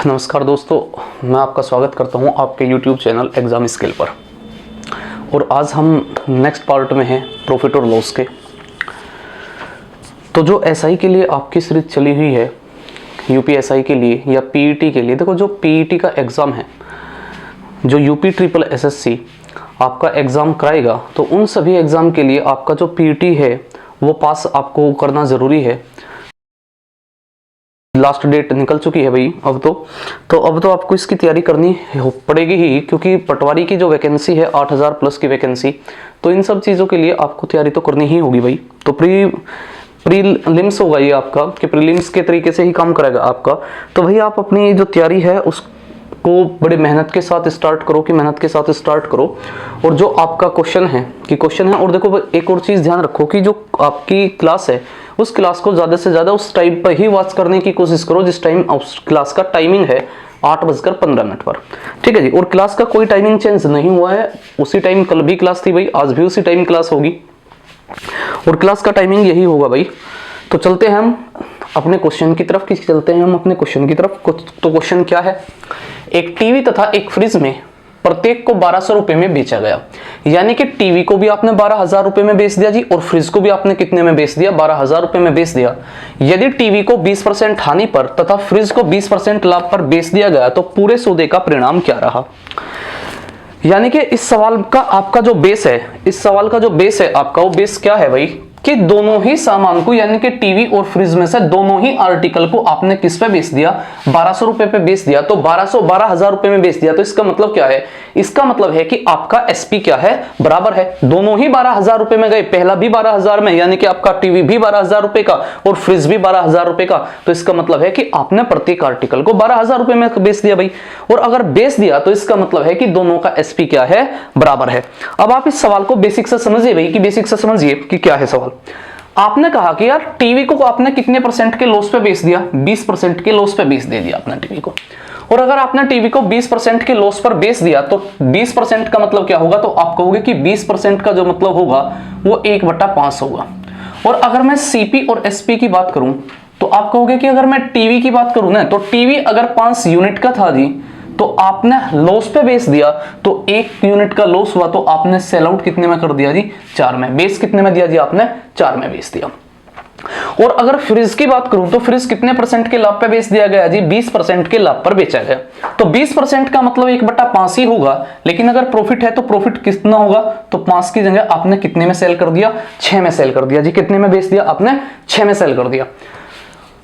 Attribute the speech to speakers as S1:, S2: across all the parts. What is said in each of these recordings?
S1: नमस्कार दोस्तों, मैं आपका स्वागत करता हूं आपके YouTube चैनल एग्ज़ाम स्किल पर। और आज हम नेक्स्ट पार्ट में हैं प्रॉफिट और लॉस के। तो जो एसआई के लिए आपकी सीरीज चली हुई है, यूपीएसआई के लिए या पीईटी के लिए, देखो जो पीईटी का एग्ज़ाम है, जो यूपी ट्रिपल एसएससी आपका एग्ज़ाम कराएगा, तो उन सभी एग्ज़ाम के लिए आपका जो पीईटी है वो पास आपको करना ज़रूरी है। लास्ट डेट निकल चुकी है भाई अब तो आपको इसकी तैयारी करनी पड़ेगी ही, क्योंकि पटवारी की जो वैकेंसी है 8000 प्लस की वैकेंसी, तो इन सब चीज़ों के लिए आपको तैयारी तो करनी ही होगी भाई। तो प्रीलिम्स होगा ये आपका, कि प्रीलिम्स के तरीके से ही काम करेगा आपका। तो भाई आप अपनी जो तैयारी है उसको बड़े मेहनत के साथ स्टार्ट करो, और जो आपका क्वेश्चन है और देखो एक और चीज़ ध्यान रखो कि जो आपकी क्लास है उस क्लास को ज़्यादा से ज़्यादा उस टाइम पर ही वॉच करने की कोशिश करो जिस टाइम उस क्लास का टाइमिंग है 8:15 पर। ठीक है जी। और क्लास का कोई टाइमिंग चेंज नहीं हुआ है, उसी टाइम कल भी क्लास थी भाई, आज भी उसी टाइम क्लास होगी और क्लास का टाइमिंग यही होगा भाई। तो चलते हैं हम अपने क्वेश्चन की तरफ। तो क्वेश्चन क्या है? एक टीवी तथा एक फ्रिज में प्रत्येक को 1200 रुपए में बेचा गया। यानी कि टीवी को भी आपने 12,000 रुपए में बेच दिया जी, और फ्रिज को भी आपने कितने में बेच दिया? 12,000 रुपए में बेच दिया। यदि टीवी को 20% हानि पर तथा फ्रिज को 20% लाभ पर बेच दिया गया तो पूरे सौदे का परिणाम क्या रहा? यानी कि इस सवाल का आपका जो बेस है, आपका वो बेस क्या है भाई, कि दोनों ही सामान को, यानी कि टीवी और फ्रिज में से दोनों ही आर्टिकल को आपने किस पे बेच दिया? 1200 रुपए पे बेच दिया। तो 12,000 रुपए में बेच दिया। तो इसका मतलब क्या है? इसका मतलब है कि आपका एसपी क्या है? बराबर है। दोनों ही 12,000 रुपए में गए, पहला भी 12,000 में, यानी कि आपका टीवी भी 12,000 रुपए का और फ्रिज भी 12,000 रुपए का। तो इसका मतलब है कि आपने प्रत्येक आर्टिकल को 12,000 रुपए में बेच दिया भाई। और अगर बेच दिया तो इसका मतलब है कि दोनों का एसपी क्या है? बराबर है। अब आप इस सवाल को बेसिक से समझिए भाई, कि क्या है सवाल। आपने कहा कि यार टीवी को आपने कितने परसेंट के लॉस पे बेच दिया? 20% के लॉस पे बेच दे दिया आपने टीवी को। और अगर आपने टीवी को 20% के लॉस पर बेच दिया तो 20% का मतलब क्या होगा? तो आप कहोगे कि 20% का जो मतलब होगा वो 1/5 होगा। और अगर मैं सीपी और एसपी की बात करूं तो आप कहोगे कि अगर मैं टीवी की बात करूं ना, तो टीवी अगर 5 यूनिट का था जी, तो आपने लॉस पे बेच दिया तो 1 यूनिट का लॉस हुआ, तो आपने सेल आउट कितने में कर दिया जी? 4 में। बेस कितने में दिया जी? आपने 4 में बेच दिया। और अगर फ्रिज की बात करूं तो फ्रिज कितने परसेंट के लाभ पे बेच दिया गया जी? 20% के लाभ पर बेचा गया। तो 20% का मतलब 1/5 ही होगा, लेकिन अगर प्रॉफिट है तो प्रॉफिट कितना होगा? तो 5 की जगह आपने कितने में सेल कर दिया? 6 में सेल कर दिया जी। कितने में बेच दिया? आपने 6 में सेल कर दिया।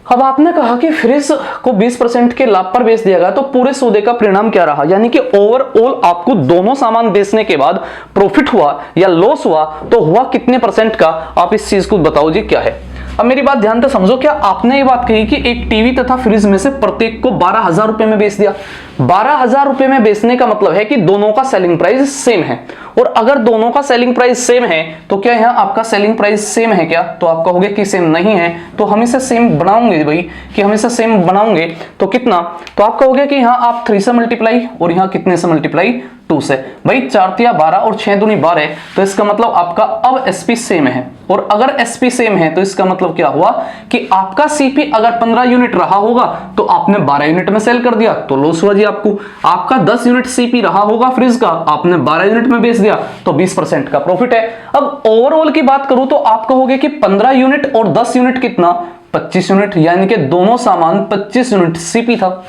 S1: अब आपने कहा कि फ्रिज को 20% के लाभ पर बेच दिया गया, तो पूरे सौदे का परिणाम क्या रहा? यानी कि ओवरऑल आपको दोनों सामान बेचने के बाद प्रॉफिट हुआ या लॉस हुआ, तो हुआ कितने परसेंट का? आप इस चीज को बताओ जी, क्या है? अब मेरी बात ध्यान से समझो। क्या आपने ये बात कही कि एक टीवी तथा फ्रिज में से प्रत्येक को 12,000 रुपए में बेच दिया? 12,000 रुपए में बेचने का मतलब है कि दोनों का सेलिंग प्राइस सेम है। और अगर दोनों का सेलिंग प्राइस सेम है तो क्या यहां आपका सेलिंग प्राइस सेम है क्या? तो आप कहोगे कि सेम नहीं है। तो हम इसे सेम बनाओगे भाई, कि हम इसे सेम बनाओगे तो कितना? तो आप कहोगे कि यहां आप 3 से मल्टीप्लाई और यहां कितने से मल्टीप्लाई? 2 से। भाई 4 तिया 12 और 6 दूनी 12, तो इसका मतलब आपका अब एसपी सेम है। और अगर एसपी सेम है तो इसका मतलब क्या हुआ कि आपका सीपी अगर 15 यूनिट रहा होगा तो आपने 12 यूनिट में सेल कर दिया, तो लॉस हुआ जी आपको। आपका 10 यूनिट सीपी रहा होगा फ्रिज का, आपने 12 यूनिट में बेच दिया, तो 20% का प्रॉफिट है। अब ओवरऑल की बात करूं तो आप कहोगे कि 15 यूनिट और 10 यूनिट कितना? 25 यूनिट। यानी कि दोनों सामान 25 यूनिट सीपी था।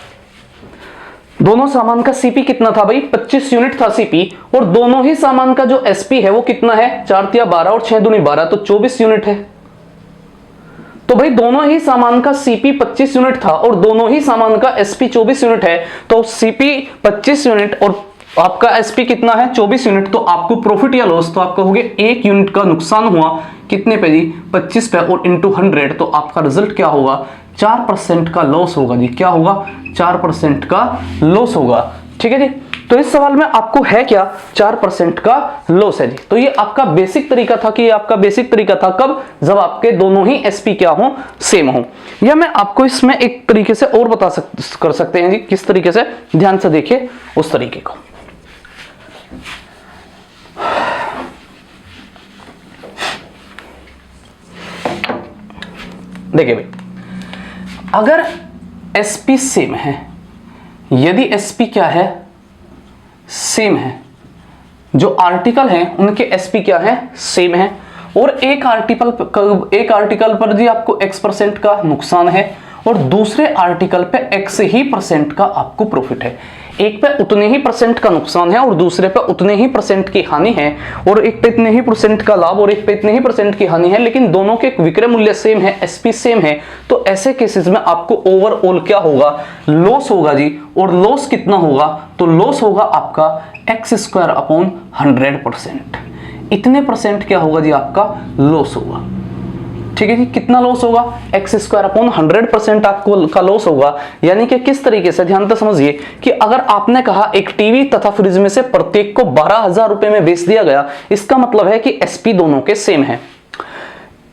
S1: दोनों सामान का सीपी कितना था भाई? 25 यूनिट था सीपी। और दोनों ही सामान का जो एसपी है वो कितना है? 4 तिया 12 और 6 दूनी 12, तो 24 यूनिट है। तो भाई दोनों ही सामान का सीपी 25 यूनिट था और दोनों ही सामान का एसपी 24 यूनिट है। तो सीपी 25 यूनिट और आपका एसपी कितना है? 24 यूनिट। तो आपको प्रॉफिट या लॉस? तो आप कहोगे 1 यूनिट का नुकसान हुआ कितने पे जी? 25 पे, और इंटू 100, तो आपका रिजल्ट क्या होगा? 4% का लॉस होगा जी। क्या होगा? 4% का लॉस होगा। ठीक है जी। तो इस सवाल में आपको है क्या? 4% का लॉस है जी। तो ये आपका बेसिक तरीका था कब? जब आपके दोनों ही एसपी क्या हो? सेम हो। या मैं आपको इसमें एक तरीके से और कर सकते हैं जी। किस तरीके से? ध्यान से देखिए उस तरीके को। देखिए भाई, अगर एसपी सेम है यदि एसपी क्या है, सेम है, जो आर्टिकल हैं उनके एसपी क्या है, सेम है, और एक आर्टिकल पर जी आपको x% का नुकसान है और दूसरे आर्टिकल पे x ही % का आपको प्रॉफिट है। एक पे उतने ही % का नुकसान है और दूसरे पे उतने ही % की हानि है, और एक पे इतने ही % का लाभ और एक पे इतने ही % की हानि है, लेकिन दोनों के विक्रय मूल्य सेम है, एसपी सेम है। तो ऐसे केसेस में आपको ओवरऑल क्या होगा, लॉस होगा जी। और लॉस कितना होगा, तो लॉस होगा आपका x² 100%। इतने % क्या होगा जी, आपका लॉस होगा। ठीक है जी, कितना लॉस होगा, x² 100% आपको का लॉस होगा। यानी कि किस तरीके से, ध्यान से समझिए कि अगर आपने कहा एक टीवी तथा फ्रिज में से प्रत्येक को 12,000 रुपए में बेच दिया गया, इसका मतलब है कि एसपी दोनों के सेम है।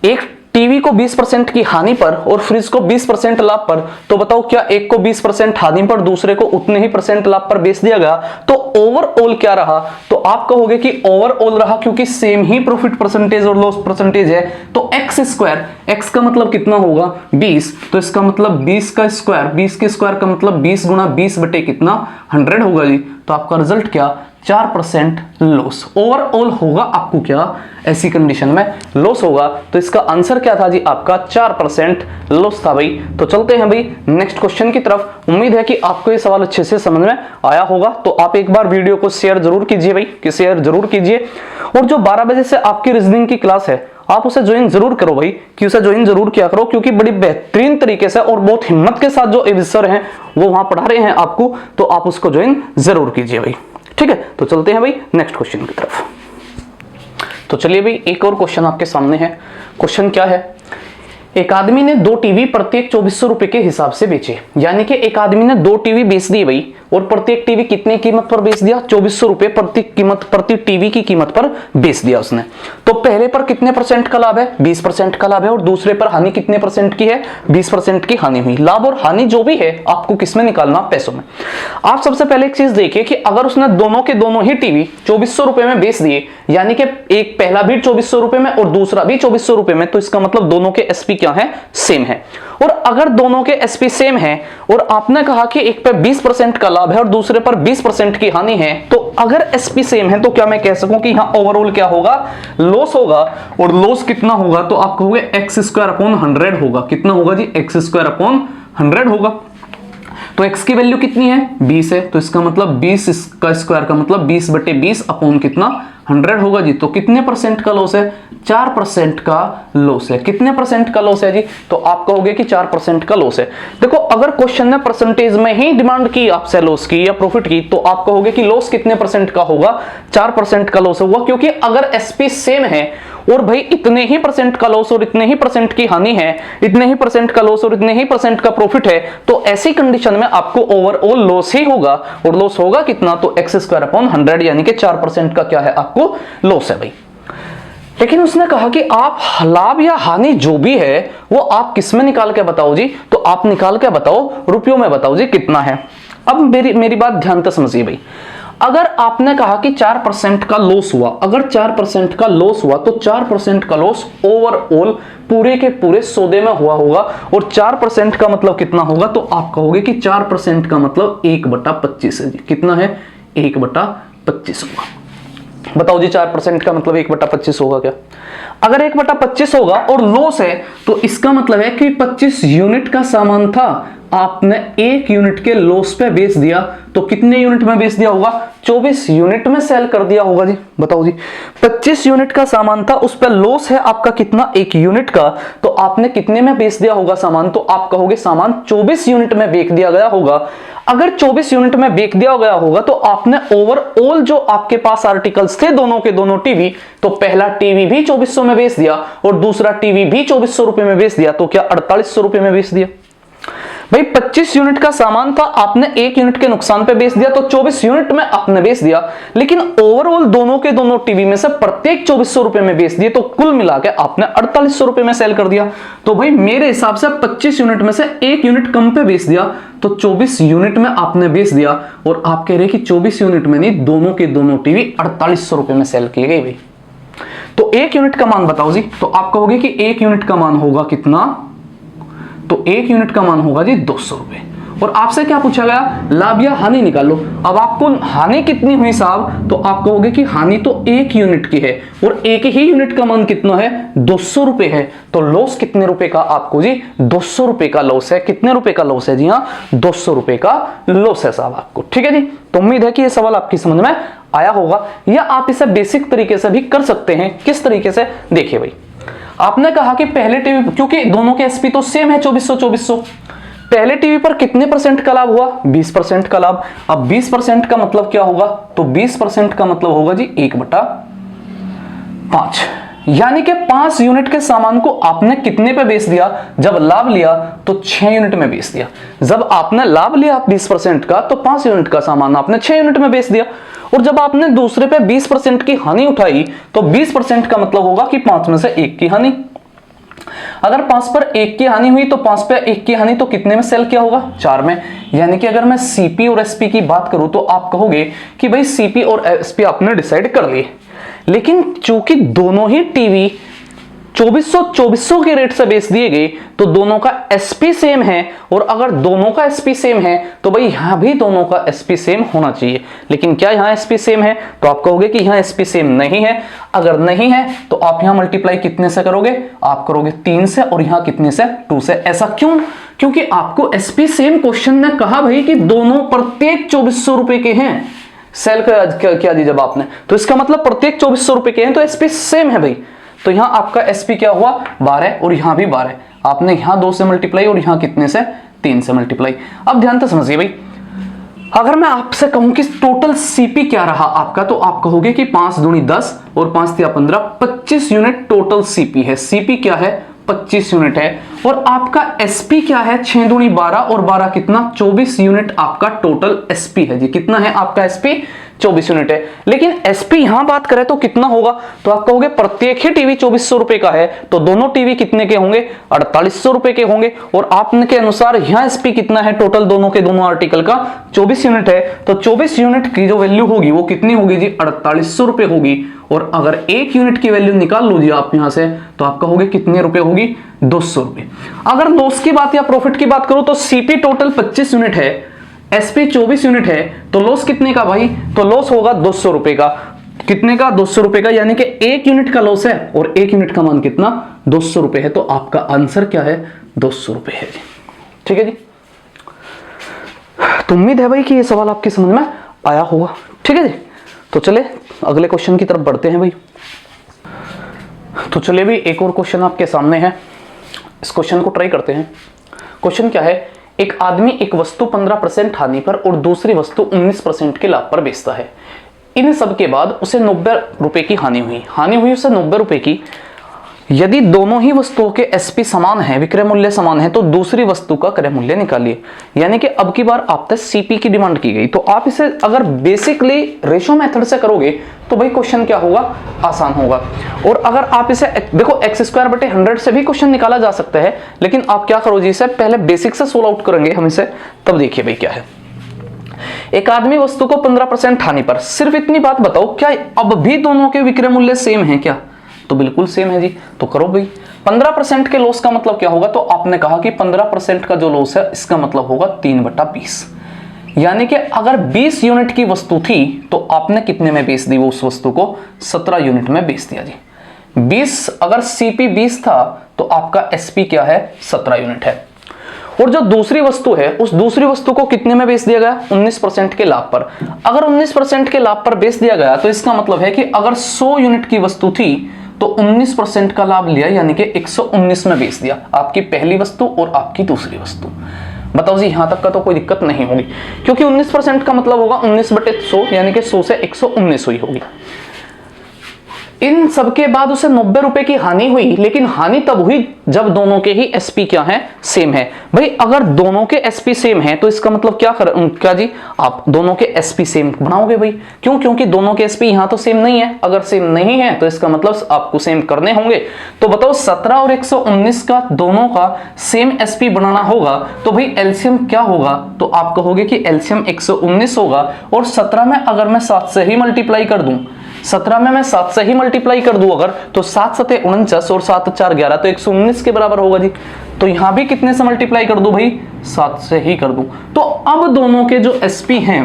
S1: एक टीवी को 20% की हानि पर और फ्रिज को 20% लाभ पर, तो बताओ क्या एक को 20% हानि पर दूसरे को उतने ही % लाभ पर बेच दिया गया, तो ओवरऑल क्या रहा, तो आप कहोगे कि ओवरऑल रहा क्योंकि सेम ही प्रॉफिट परसेंटेज और लॉस परसेंटेज है। तो x², x का मतलब कितना होगा, 20, तो इसका मतलब 20 का स्क्वायर, 20 के स्क्वायर का मतलब 20 गुना 20 बटे कितना, 100 होगा जी। तो आपका रिजल्ट क्या, 4% लॉस। ओवरऑल होगा आपको क्या, ऐसी कंडीशन में लॉस होगा। तो इसका आंसर क्या था जी, आपका 4% लॉस था भाई। तो चलते हैं भाई नेक्स्ट क्वेश्चन की तरफ। उम्मीद है कि आपको ये सवाल अच्छे से समझ में आया होगा। तो आप एक बार वीडियो को शेयर जरूर कीजिए भाई, कि शेयर जरूर कीजिए। और जो 12 बजे से आपकी रीजनिंग की क्लास है, आप उसे ज्वाइन जरूर करो भाई, कि उसे ज्वाइन जरूर किया करो, क्योंकि बड़ी बेहतरीन तरीके से और बहुत हिम्मत के साथ जो सर हैं वो वहां पढ़ा रहे हैं आपको, तो आप उसको ज्वाइन जरूर कीजिए भाई। ठीक है, तो चलते हैं भाई नेक्स्ट क्वेश्चन की तरफ। तो चलिए भाई एक और क्वेश्चन आपके सामने है। क्वेश्चन क्या है, एक आदमी ने 2 टीवी प्रत्येक 2400 रुपए के हिसाब से बेचे। यानी कि एक आदमी ने 2 टीवी बेच दिए भाई, और प्रत्येक टीवी कितने कीमत पर बेच दिया, 2400 रुपए प्रति टीवी की कीमत पर बेच दिया उसने। तो पहले पर कितने % का लाभ है, 20% का लाभ है, और दूसरे पर हानि कितने % की है, 20% की हानि हुई। लाभ और हानि जो भी है आपको किसमें निकालना, पैसों में। आप सबसे पहले एक चीज देखिए कि अगर उसने दोनों के दोनों ही टीवी 2400 रुपए में बेच दिए, यानी कि एक पहला भी 2400 रुपए में और दूसरा भी 2400 रुपए में, तो इसका मतलब दोनों के एसपी क्या है, सेम है। और अगर दोनों के एसपी सेम है और आपने कहा कि एक पे 20% का लाभ है और दूसरे पर 20% की हानि है, तो अगर एसपी सेम है तो क्या मैं कह सकूं कि यहां ओवरऑल क्या होगा, लॉस होगा। और लॉस कितना होगा, तो आप कहोगे x² 100 होगा। कितना होगा जी, x² 100 होगा। तो x की वैल्यू कितनी है, 20 है, तो इसका मतलब 20 का स्क्वायर का मतलब 20 बटे 20 अपॉन कितना, 100 होगा जी। तो कितने % का लॉस है, 4% का लॉस है। कितने % का लॉस है जी, तो आप कहोगे कि 4% का लॉस है। देखो अगर क्वेश्चन ने परसेंटेज में ही डिमांड की आपसे लॉस की या प्रॉफिट की, तो आप कहोगे कि लॉस कितने % का होगा, 4% का लॉस होगा। क्योंकि अगर एसपी सेम है और भाई इतने ही % का लॉस और इतने ही % की हानि है, इतने ही % का लॉस और इतने ही % का प्रॉफिट है, तो ऐसी कंडीशन में आपको ओवरऑल लॉस ही होगा। और लॉस होगा कितना, तो x² 100 यानी कि 4% का क्या है, आपको लॉस है भाई। लेकिन उसने कहा कि आप लाभ या हानि जो भी है वो आप किस में निकाल के बताओ जी, तो आप निकाल के बताओ, रुपयों में बताओ जी कितना है। अब मेरी बात ध्यान से समझिए भाई। अगर आपने कहा कि 4% का लॉस हुआ, अगर 4% का लॉस हुआ, तो 4% का लॉस ओवरऑल पूरे के पूरे सौदे में हुआ होगा। और 4% का मतलब कितना होगा, तो आप कहोगे कि 4% का मतलब 1/25 है जी। कितना है, 1/25 होगा। बताओ जी 4% का मतलब 1/25 होगा क्या? अगर 1/25 होगा और लॉस है, तो इसका मतलब है कि 25 यूनिट का सामान था, आपने 1 यूनिट के लॉस पे बेच दिया, तो कितने यूनिट में बेच दिया होगा, 24 यूनिट में सेल कर दिया होगा जी। बताओ जी 25 यूनिट का सामान था, उस पर लॉस है आपका कितना, 1 यूनिट का, तो आपने कितने में बेच दिया होगा सामान, तो आप कहोगे सामान 24 यूनिट में बेच दिया गया होगा। अगर 24 यूनिट में बेच दिया गया होगा, तो आपने ओवरऑल जो आपके पास आर्टिकल्स थे दोनों के दोनों टीवी, तो पहला टीवी भी 2400 में बेच दिया और दूसरा टीवी भी 2400 रुपए में बेच दिया, तो क्या 4800 रुपए में बेच दिया भाई। 25 यूनिट का सामान था, आपने 1 यूनिट के नुकसान पे बेच दिया, तो 24 यूनिट में आपने बेच दिया। लेकिन ओवरऑल दोनों के दोनों टीवी में से प्रत्येक 2400 रुपए में बेच दिए, तो कुल मिला के आपने 4800 रुपए में सेल कर दिया। तो भाई मेरे हिसाब से 25 यूनिट में से 1 यूनिट कम पे बेच दिया, तो 24 यूनिट में आपने बेच दिया। और आप कह रहे कि 24 यूनिट में नहीं, दोनों के दोनों टीवी 4800 रुपए में सेल किए गए भाई। तो 1 यूनिट का मान बताओ जी, तो आप कहोगे कि 1 यूनिट का मान होगा कितना, तो 1 यूनिट का मान होगा जी 200 रुपए। और आपसे क्या पूछा गया, लाभ या हानि निकालो। अब आपको हानि कितनी हुई साहब, तो आप कहोगे कि हानि तो 1 यूनिट की है और 1 ही यूनिट का मान कितना है, 200 रुपए है। तो लॉस कितने रुपए का आपको जी, 200 रुपए का लॉस है। कितने रुपए का लॉस है जी, हाँ 200 रुपए का लॉस है साहब आपको। ठीक है जी, तो उम्मीद है कि ये सवाल आपकी समझ में आया होगा, या आप इसे बेसिक तरीके से भी कर सकते हैं। किस तरीके से, देखिए भाई, आपने कहा कि पहले टीवी, क्योंकि दोनों के एसपी तो सेम है 2400, पहले टीवी पर कितने परसेंट का लाभ हुआ, 20% का लाभ। अब 20% का मतलब क्या होगा, तो 20% का मतलब होगा जी 1/5, यानी कि 5 यूनिट के सामान को आपने कितने पे बेच दिया, जब लाभ लिया तो 6 यूनिट में बेच दिया। जब आपने लाभ लिया 20% का, तो 5 यूनिट का सामान आपने 6 यूनिट में बेच दिया। और जब आपने दूसरे पे 20% की हानि उठाई, तो 20% का मतलब होगा कि 5 में से 1 की हानि। अगर 5 पर 1 की हानि हुई, तो 5 पे 1 की हानि तो कितने में सेल किया होगा, 4 में। यानी कि अगर मैं सीपी और एसपी की बात करूं, तो आप कहोगे कि भाई सीपी और एसपी आपने डिसाइड कर लिए, लेकिन चूंकि दोनों ही टीवी 2400 के रेट से बेच दिए गए, तो दोनों का एसपी सेम है। और अगर दोनों का एसपी सेम है, तो भाई यहां भी दोनों का एसपी सेम होना चाहिए। लेकिन क्या यहां एसपी सेम है, तो आप कहोगे कि यहां एसपी सेम नहीं है। अगर नहीं है, तो आप यहां मल्टीप्लाई कितने से करोगे, आप करोगे 3 से, और यहां कितने से, 2 से। ऐसा क्यों, क्योंकि आपको एसपी सेम क्वेश्चन में कहा भाई कि दोनों प्रत्येक 2400 रुपए के हैं। सेल क्या दी जब आपने, तो इसका मतलब प्रत्येक 2400 रुपए के हैं, तो एसपी सेम है भाई। तो यहां आपका एसपी क्या हुआ, 12, और यहां भी 12। आपने यहां 2 से मल्टीप्लाई और यहां कितने से, 3 से मल्टीप्लाई। अब ध्यान से समझिए भाई, अगर मैं आपसे कहूं कि टोटल सीपी क्या रहा आपका, तो आप कहोगे कि 5 दूनी 10 और 5 तिया 15, 25 यूनिट टोटल सीपी है। सीपी क्या है, 25 यूनिट है। और आपका एसपी क्या है, 6 दूनी 12 और 12 कितना, 24 यूनिट आपका टोटल एसपी है जी। कितना है आपका एसपी, 24 यूनिट है। लेकिन एसपी यहां बात करें तो कितना होगा, तो आप कहोगे प्रत्येक ही टीवी 2400 रुपए का है, तो दोनों टीवी कितने के होंगे, 4800 रुपए के होंगे। और आपके अनुसार यहां एसपी कितना है टोटल दोनों के, दोनों आर्टिकल का 24 यूनिट है। तो 24 यूनिट की जो वैल्यू होगी वो कितनी होगी जी, 4800 रुपए होगी। और अगर 1 यूनिट की वैल्यू निकाल लो जी आप यहां से, तो आप कहोगे कितने रुपए होगी, 200 रुपए। अगर लॉस की बात या प्रॉफिट की बात करो, तो सीपी टोटल 25 यूनिट है, एसपी 24 यूनिट है, तो लॉस कितने का भाई, तो लॉस होगा 200 रुपए का। कितने का, 200 रुपए का, यानी कि 1 यूनिट का लॉस है और 1 यूनिट का मान कितना, 200 रुपए है। तो आपका आंसर क्या है, 200 रुपए है जी। ठीक है जी, तो उम्मीद है भाई कि ये सवाल आपकी समझ में आया होगा। ठीक है जी, तो चले अगले क्वेश्चन की तरफ बढ़ते हैं भाई। तो चलिए भी एक और क्वेश्चन आपके सामने है, इस क्वेश्चन को ट्राई करते हैं। क्वेश्चन क्या है, एक आदमी एक वस्तु 15% हानि पर और दूसरी वस्तु 19% के लाभ पर बेचता है। इन सब के बाद उसे 90 रुपए की हानि हुई उसे 90 रुपए की। यदि दोनों ही वस्तुओं के एसपी समान है, विक्रय मूल्य समान है, तो दूसरी वस्तु का क्रय मूल्य निकालिए। यानी कि अब की बार आपसे सीपी की डिमांड की गई, तो आप इसे अगर बेसिकली रेशो मेथड से करोगे तो भाई क्वेश्चन क्या होगा, आसान होगा। और अगर आप इसे देखो x²/100 से भी क्वेश्चन निकाला जा सकता है, लेकिन आप क्या करो जी, इसे पहले बेसिक से सोल्व आउट करेंगे हम इसे, तब देखिए भाई क्या है। एक आदमी वस्तु को 15% हानि पर, सिर्फ इतनी बात बताओ, क्या अब भी दोनों के विक्रय मूल्य सेम है क्या, तो बिल्कुल सेम है जी। तो करो भाई, 15% के लॉस का मतलब क्या होगा, तो आपने कहा कि 15% का जो लॉस है इसका मतलब होगा 3/20। यानी कि अगर 20 यूनिट की वस्तु थी, तो आपने कितने में बेच दी वो उस वस्तु को, 17 यूनिट में बेच दिया जी। 20, अगर सीपी 20 था, तो आपका एसपी क्या है, 17 यूनिट है। और जो दूसरी वस्तु है, उस दूसरी वस्तु को कितने में बेच दिया गया, 19% के लाभ पर। अगर 19% के लाभ पर बेच दिया गया, तो इसका मतलब है कि अगर 100 यूनिट की वस्तु थी, तो 19% का लाभ लिया, यानी कि 119 में बेच दिया आपकी पहली वस्तु और आपकी दूसरी वस्तु। बताओ जी, यहां तक का तो कोई दिक्कत नहीं होगी, क्योंकि 19% का मतलब होगा 19/100, यानी कि 100 से 119 हुई होगी। इन सबके बाद उसे 90 रुपए की हानि हुई, लेकिन हानि तब हुई जब दोनों के ही एसपी क्या है, सेम है। भाई अगर दोनों के एसपी सेम है, तो इसका मतलब क्या जी, आप दोनों के एसपी सेम बनाओगे भाई। क्यों, क्योंकि दोनों के एसपी यहां तो सेम नहीं है। अगर सेम नहीं है, तो इसका मतलब आपको सेम करने होंगे। तो बताओ 17 और 119 का दोनों का सेम एसपी बनाना होगा, तो भाई एलसीएम क्या होगा, तो आप कहोगे कि एलसीएम 119 होगा। और 17 में अगर मैं 7 से ही मल्टीप्लाई कर दूं, 17 में मैं 7 से ही मल्टीप्लाई कर दूं अगर, तो 7 7 49 और 7 4 11, तो 119 के बराबर होगा जी। तो यहां भी कितने से मल्टीप्लाई कर दूं भाई, 7 से ही कर दूं। तो अब दोनों के जो एसपी हैं,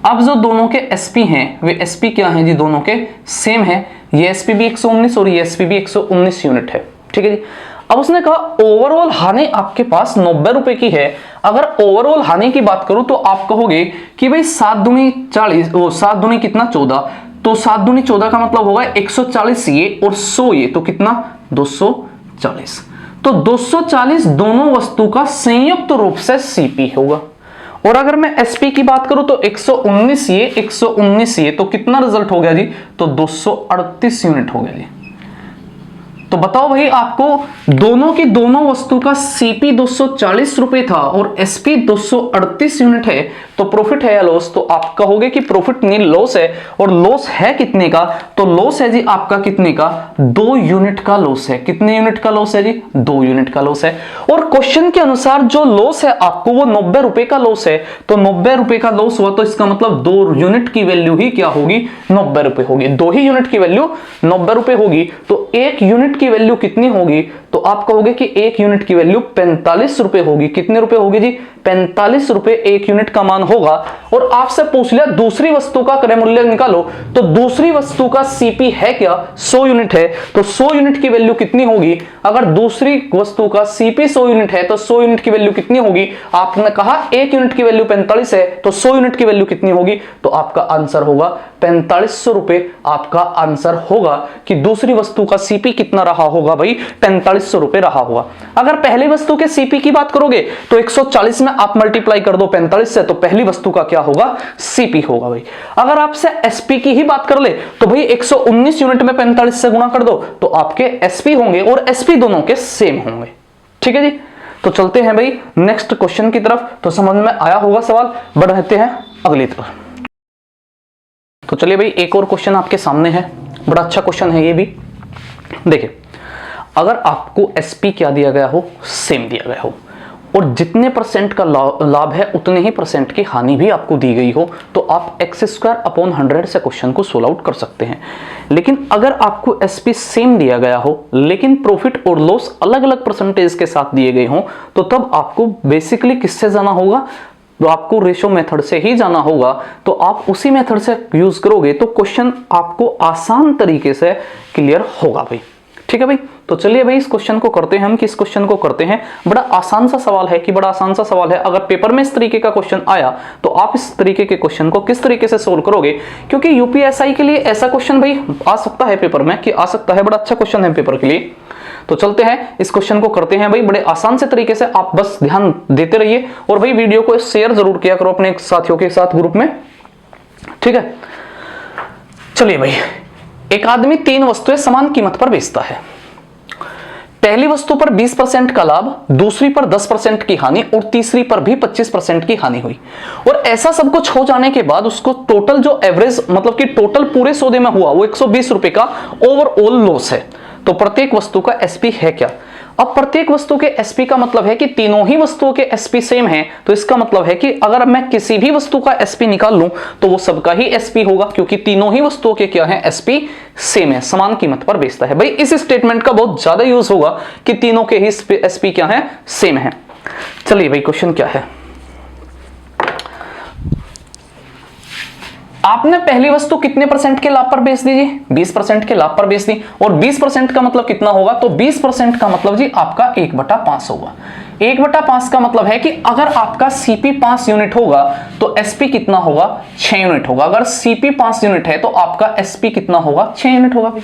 S1: अब जो दोनों के एसपी हैं वे एसपी क्या हैं जी, दोनों के सेम है। ये एसपी भी 119 और ये एसपी भी 119 यूनिट है, ठीक है जी। अब उसने कहा ओवरऑल हानि आपके पास 90 रुपए की है। अगर ओवरऑल हानि की बात करूं तो आप कहोगे कि भाई 7 दूनी 40, वो 7 दूनी कितना 14, तो 7 दूनी 14 का मतलब होगा 140 ये और 100 ये, तो कितना 240। तो 240 दोनों वस्तु का संयुक्त रूप से सीपी होगा। और अगर मैं एसपी की बात करूं तो 119 ये 119 ये, तो कितना रिजल्ट हो गया जी, तो 238 यूनिट हो गया जी। तो बताओ भाई, आपको दोनों की दोनों वस्तु का सीपी 240 रुपए था और एसपी 238 यूनिट है, तो प्रॉफिट है या लॉस, तो आप कहोगे कि प्रॉफिट नहीं लॉस है। और लॉस है कितने का, तो लॉस है जी आपका कितने का, 2 यूनिट का लॉस है। कितने यूनिट का लॉस है जी, 2 यूनिट का लॉस है। और क्वेश्चन के अनुसार जो लॉस है आपको वो 90 रुपए का लॉस है, तो 90 रुपए का लॉस हुआ तो इसका मतलब 2 यूनिट की वैल्यू ही क्या होगी, 90 रुपए होगी। 2 ही यूनिट की वैल्यू 90 रुपए होगी। तो 1 यूनिट की वैल्यू कितनी होगी, तो आप कहोगे कि 1 यूनिट की वैल्यू 45 रुपए होगी। कितने रुपए होगी जी, 45 रुपए 1 यूनिट का मान होगा। और आपसे पूछ लिया दूसरी वस्तु का क्रय मूल्य निकालो, तो दूसरी वस्तु का सीपी है क्या, 100 यूनिट है, तो 100 यूनिट की वैल्यू कितनी होगी। अगर दूसरी वस्तु का सीपी 100 यूनिट है तो 100 यूनिट की वैल्यू कितनी होगी। आपने कहा 1 यूनिट की वैल्यू 45 है, तो 100 यूनिट की वैल्यू कितनी होगी, तो आपका आंसर होगा 4500 रुपए। आपका आंसर होगा कि दूसरी वस्तु का सीपी कितना रहा होगा भाई, 4500 रुपए रहा होगा। अगर पहली वस्तु के सीपी की बात करोगे तो 140 में आप मल्टीप्लाई कर दो 45 से, तो पहली वस्तु का क्या होगा, सीपी होगा भाई। अगर आपसे एसपी की ही बात कर ले तो भाई 119 यूनिट में 45 से गुणा कर दो, तो आपके एसपी होंगे और एसपी दोनों के सेम होंगे, ठीक है जी। तो चलते हैं भाई नेक्स्ट क्वेश्चन की तरफ। तो समझ में आया होगा सवाल, बढ़ते हैं अगली तरफ। तो चलिए भाई, एक और क्वेश्चन आपके सामने है, बड़ा अच्छा क्वेश्चन है ये भी। देखिए, अगर आपको एसपी क्या दिया गया हो, सेम दिया गया हो, और जितने परसेंट का लाभ है उतने ही परसेंट की हानि भी आपको दी गई हो, तो आप x²/100 से क्वेश्चन को सोल्व आउट कर सकते हैं। लेकिन अगर आपको एसपी सेम दिया गया हो लेकिन प्रॉफिट और लॉस अलग अलग परसेंटेज के साथ दिए गए हों, तो तब आपको बेसिकली किससे जाना होगा, तो आपको रेशो मेथड से ही जाना होगा। तो आप उसी मेथड से यूज करोगे तो क्वेश्चन आपको आसान तरीके से क्लियर होगा भाई, ठीक है भाई। तो चलिए भाई, इस क्वेश्चन को करते हैं हम। किस क्वेश्चन को करते हैं, बड़ा आसान सा सवाल है कि बड़ा आसान सा सवाल है। अगर पेपर में इस तरीके का क्वेश्चन आया तो आप इस तरीके के क्वेश्चन को किस तरीके से सोल्व करोगे, क्योंकि यूपीएसआई के लिए ऐसा क्वेश्चन भाई आ सकता है पेपर में, कि आ सकता है, बड़ा अच्छा क्वेश्चन है पेपर के लिए। तो चलते हैं इस क्वेश्चन को करते हैं भाई, बड़े आसान से तरीके से। आप बस ध्यान देते रहिए और भाई वीडियो को शेयर जरूर किया करो अपने साथियों के साथ ग्रुप में, ठीक है। चलिए भाई, एक आदमी 3 वस्तुएं समान कीमत पर बेचता है। पहली वस्तु पर 20% का लाभ, दूसरी पर 10% की हानि और तीसरी पर भी 25% की हानि हुई। और ऐसा सब कुछ हो जाने के बाद उसको टोटल जो एवरेज, मतलब कि टोटल पूरे सौदे में हुआ वो 120 रुपए का ओवरऑल लॉस है। तो प्रत्येक वस्तु का एसपी है क्या। अब प्रत्येक वस्तु के एसपी का मतलब है कि तीनों ही वस्तुओं के एसपी सेम हैं, तो इसका मतलब है कि अगर मैं किसी भी वस्तु का एसपी निकाल लूं तो वो सबका ही एसपी होगा, क्योंकि तीनों ही वस्तुओं के क्या है, एसपी सेम है, समान कीमत पर बेचता है। भाई इस स्टेटमेंट का बहुत ज्यादा यूज होगा कि तीनों के ही एसपी क्या है, सेम है। चलिए भाई, क्वेश्चन क्या है। आपने पहली वस्तु कितने परसेंट के लाभ पर बेच दी जी, 20% के लाभ पर बेच दी। और 20% का मतलब कितना होगा, तो 20% का मतलब जी आपका 1/5 होगा। 1/5 का मतलब है कि अगर आपका सीपी 5 यूनिट होगा तो एसपी कितना होगा, 6 यूनिट होगा। अगर सीपी 5 यूनिट है तो आपका एसपी कितना होगा, 6 यूनिट होगा भाई।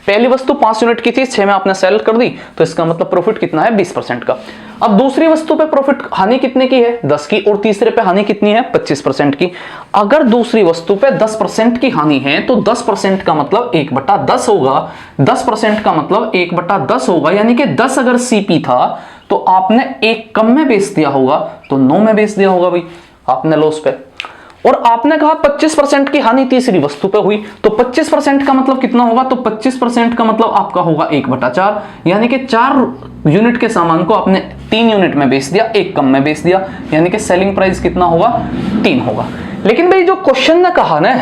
S1: पहली वस्तु 5 यूनिट की थी, 6 में आपने सेल कर दी, तो इसका मतलब प्रॉफिट कितना है, 20% का। अब दूसरी वस्तु पे प्रॉफिट हानि कितने की है, 10 की, और तीसरे पे हानि कितनी है, 25% की। अगर दूसरी वस्तु पे 10% की हानि है तो 10% का मतलब 1/10 होगा। 10% का मतलब 1/10 होगा, यानी कि 10 अगर सीपी था तो आपने 1 कम में बेच दिया होगा, तो 9 में बेच दिया होगा भाई आपने लॉस पे। और आपने कहा 25% की हानि तीसरी वस्तु पे हुई, तो 25% का मतलब कितना होगा, तो 25% का मतलब आपका होगा 1/4, यानी कि 4 यूनिट के सामान को आपने 3 यूनिट में बेच दिया, 1 कम में बेच दिया, यानी कि सेलिंग प्राइस कितना होगा, 3 होगा। लेकिन भाई जो क्वेश्चन ने कहा ना,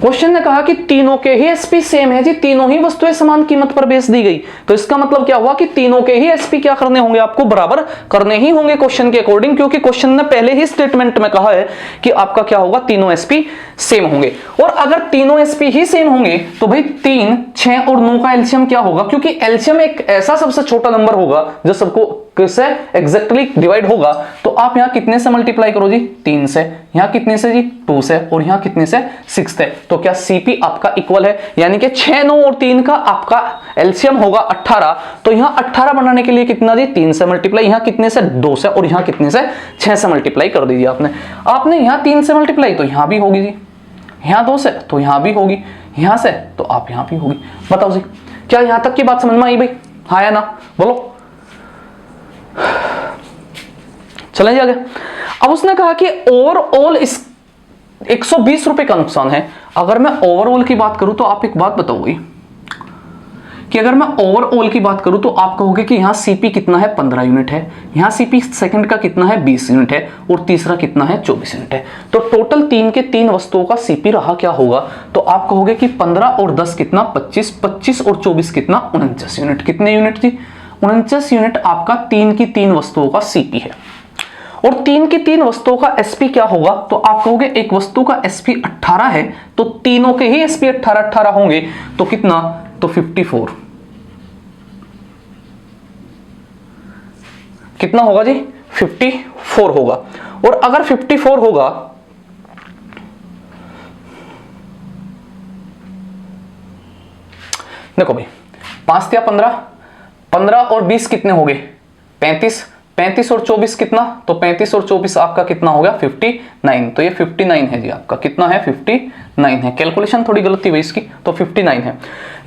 S1: क्वेश्चन ने कहा कि तीनों के ही एसपी सेम है जी, तीनों ही वस्तुएं समान कीमत पर बेच दी गई, तो इसका मतलब क्या हुआ कि तीनों के ही एसपी क्या करने होंगे, आपको बराबर करने ही होंगे क्वेश्चन के अकॉर्डिंग, क्योंकि क्वेश्चन ने पहले ही स्टेटमेंट में कहा है कि आपका क्या होगा, तीनों एसपी सेम होंगे। और अगर तीनों एसपी ही सेम होंगे तो भाई 3, 6 और 9 का एलसीएम क्या होगा, क्योंकि एलसीएम एक ऐसा सबसे छोटा नंबर होगा जो सबको किससे एग्जैक्टली डिवाइड होगा। तो आप यहां कितने से मल्टीप्लाई करो जी, 3 से, यहां कितने से जी 2 से, और यहां कितने से 6 से। तो क्या सीपी आपका इक्वल है, यानी कि 6, 9 और 3 का आपका एलसीएम होगा 18। तो यहां 18 बनाने के लिए कितना जी, 3 से मल्टीप्लाई, यहां कितने से 2 से, और यहां कितने से 6 से मल्टीप्लाई कर दीजिए आपने यहां 3 से मल्टीप्लाई तो यहां भी होगी जी, यहां 2 से तो यहां भी होगी, यहां से तो आप यहां भी होगी। बताओ जी, क्या यहां तक की बात समझ में आई भाई, हाँ या ना, बोलो। चलें आगे। अब उसने कहा कि ओवरऑल इस 120 रुपए का नुकसान है। अगर मैं ओवरऑल की बात करूं तो आप एक बात बताओगे कि अगर मैं ओवरऑल की बात करूं तो आप कहोगे कि यहां सीपी कितना है, 15 यूनिट है, यहां सीपी सेकंड का कितना है, 20 यूनिट है, और तीसरा कितना है, 24 यूनिट है। तो टोटल 3 के 3 वस्तुओं का सीपी रहा क्या होगा, तो आप कहोगे कि 15 और 10 कितना, 25, 25 और 24 कितना, 49 यूनिट। कितने यूनिट थी, 49 यूनिट आपका 3 की 3 वस्तुओं का सीपी है। और 3 की 3 वस्तुओं का एसपी क्या होगा, तो आप कहोगे एक वस्तु का एसपी 18 है, तो तीनों के ही एसपी 18 होंगे, तो कितना, तो 54। कितना होगा जी, 54 होगा। और अगर 54 होगा देखो भाई, 5 या 15, 15 और 20 कितने हो गए, 35, 35 और 24 कितना, तो 35 और 24 आपका कितना हो गया, 59। तो ये 59 है जी, आपका कितना है, 59 है। कैलकुलेशन थोड़ी गलत थी भाई इसकी, तो 59 है।